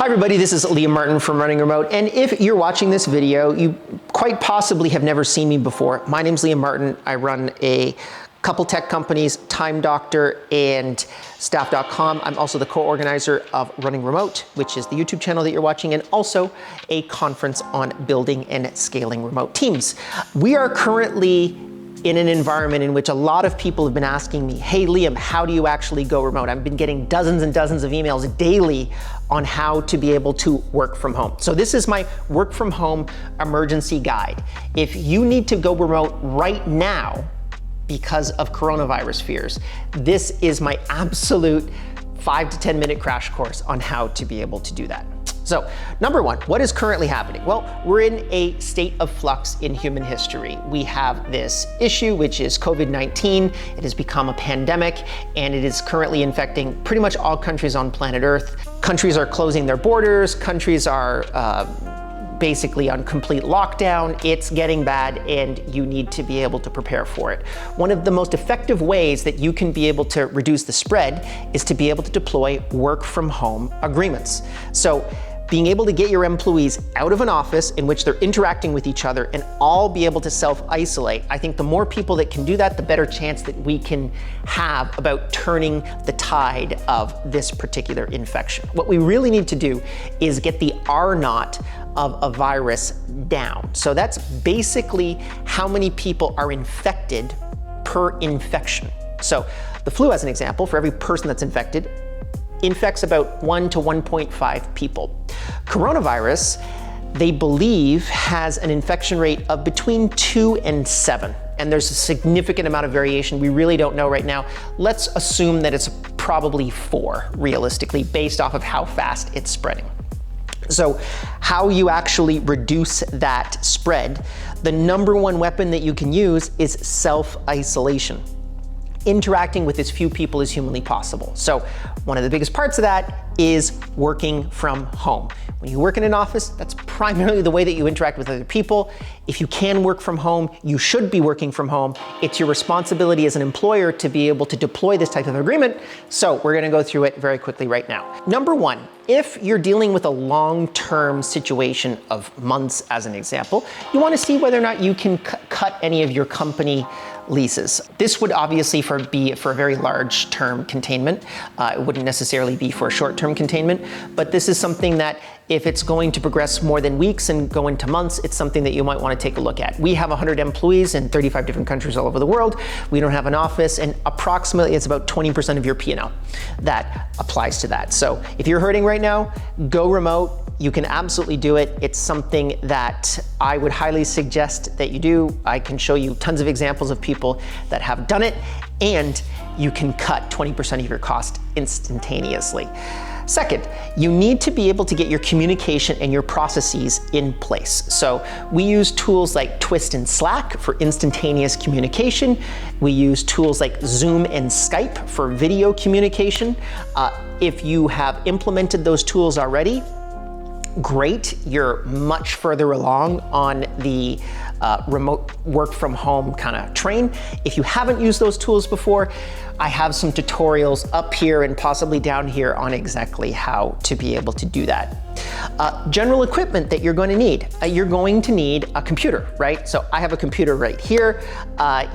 Hi everybody, this is Liam Martin from Running Remote, and if you're watching this video, you quite possibly have never seen me before. My name's Liam Martin. I run a couple tech companies, Time Doctor and Staff.com. I'm also the co-organizer of Running Remote, which is the YouTube channel that you're watching, and also a conference on building and scaling remote teams. We are currently in an environment in which a lot of people have been asking me, hey Liam, how do you actually go remote? I've been getting dozens and dozens of emails daily on how to be able to work from home. So this is my work from home emergency guide. If you need to go remote right now because of coronavirus fears, this is my absolute 5 to 10 minute crash course on how to be able to do that. So, number one, what is currently happening? Well, we're in a state of flux in human history. We have this issue, which is COVID-19. It has become a pandemic, and it is currently infecting pretty much all countries on planet Earth. Countries are closing their borders. Countries are basically on complete lockdown. It's getting bad, and you need to be able to prepare for it. One of the most effective ways that you can be able to reduce the spread is to be able to deploy work from home agreements. So, being able to get your employees out of an office in which they're interacting with each other and all be able to self-isolate. I think the more people that can do that, the better chance that we can have about turning the tide of this particular infection. What we really need to do is get the R0 of a virus down. So that's basically how many people are infected per infection. So the flu, as an example, for every person that's infected, infects about 1 to 1.5 people. Coronavirus, they believe, has an infection rate of between 2 and 7. And there's a significant amount of variation. We really don't know right now. Let's assume that it's probably 4, realistically, based off of how fast it's spreading. So how you actually reduce that spread, the number one weapon that you can use is self-isolation. Interacting with as few people as humanly possible. So one of the biggest parts of that is working from home. When you work in an office, that's primarily the way that you interact with other people. If you can work from home, you should be working from home. It's your responsibility as an employer to be able to deploy this type of agreement. So we're gonna go through it very quickly right now. Number one, if you're dealing with a long-term situation of months, as an example, you wanna see whether or not you can cut any of your company leases. This would obviously be for a very large term containment. It wouldn't necessarily be for a short-term containment, but this is something that if it's going to progress more than weeks and go into months, it's something that you might want to take a look at. We have 100 employees in 35 different countries all over the world. We don't have an office, and approximately it's about 20% of your P&L that applies to that. So if you're hurting right now, go remote. You can absolutely do it. It's something that I would highly suggest that you do. I can show you tons of examples of people that have done it, and you can cut 20% of your cost instantaneously. Second, you need to be able to get your communication and your processes in place. So we use tools like Twist and Slack for instantaneous communication. We use tools like Zoom and Skype for video communication. If you have implemented those tools already, great, you're much further along on the remote work from home kind of train. If you haven't used those tools before, I have some tutorials up here and possibly down here on exactly how to be able to do that. General equipment that you're going to need. You're going to need a computer, right? So I have a computer right here. I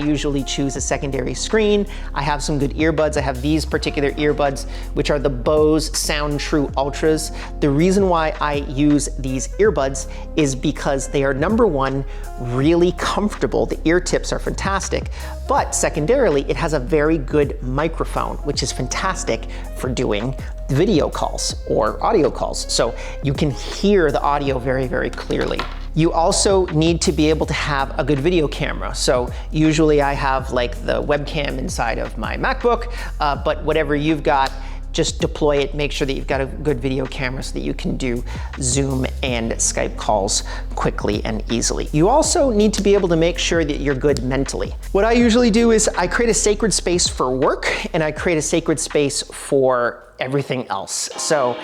usually choose a secondary screen. I have some good earbuds. I have these particular earbuds, which are the Bose SoundTrue Ultras. The reason why I use these earbuds is because they are, number one, really comfortable. The ear tips are fantastic, but secondarily, it has a very good microphone, which is fantastic for doing video calls or audio calls. So you can hear the audio very, very clearly. You also need to be able to have a good video camera. So usually I have like the webcam inside of my MacBook, but whatever you've got, just deploy it, make sure that you've got a good video camera so that you can do Zoom and Skype calls quickly and easily. You also need to be able to make sure that you're good mentally. What I usually do is I create a sacred space for work, and I create a sacred space for everything else. So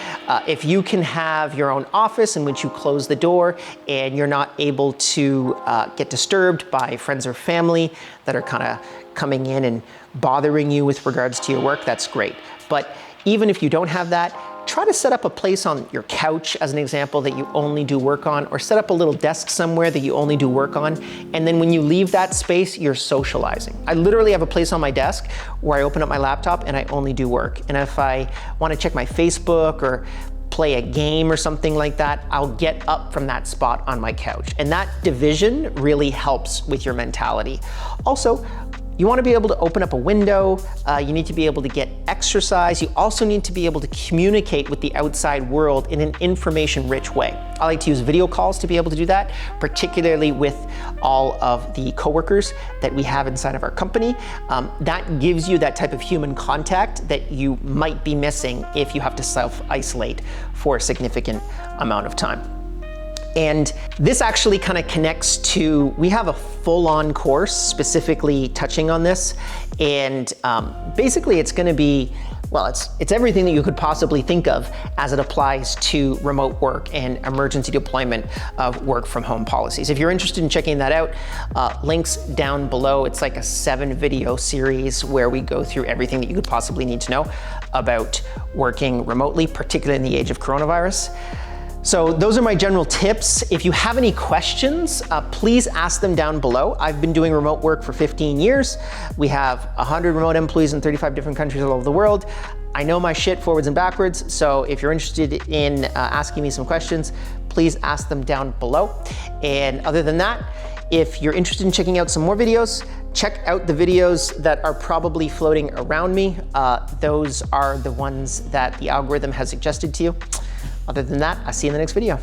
if you can have your own office in which you close the door and you're not able to get disturbed by friends or family that are kind of coming in and bothering you with regards to your work, that's great. But even if you don't have that, try to set up a place on your couch, as an example, that you only do work on, or set up a little desk somewhere that you only do work on. And then when you leave that space, you're socializing. I literally have a place on my desk where I open up my laptop and I only do work. And if I want to check my Facebook or play a game or something like that, I'll get up from that spot on my couch. And that division really helps with your mentality. Also, you want to be able to open up a window, you need to be able to get exercise, you also need to be able to communicate with the outside world in an information-rich way. I like to use video calls to be able to do that, particularly with all of the coworkers that we have inside of our company. That gives you that type of human contact that you might be missing if you have to self-isolate for a significant amount of time. And this actually kind of connects to, we have a full-on course specifically touching on this. And basically it's gonna be, well, it's everything that you could possibly think of as it applies to remote work and emergency deployment of work from home policies. If you're interested in checking that out, links down below. It's like a 7-video series where we go through everything that you could possibly need to know about working remotely, particularly in the age of coronavirus. So those are my general tips. If you have any questions, please ask them down below. I've been doing remote work for 15 years. We have 100 remote employees in 35 different countries all over the world. I know my shit forwards and backwards, so if you're interested in asking me some questions, please ask them down below. And other than that, if you're interested in checking out some more videos, check out the videos that are probably floating around me. Those are the ones that the algorithm has suggested to you. Other than that, I'll see you in the next video.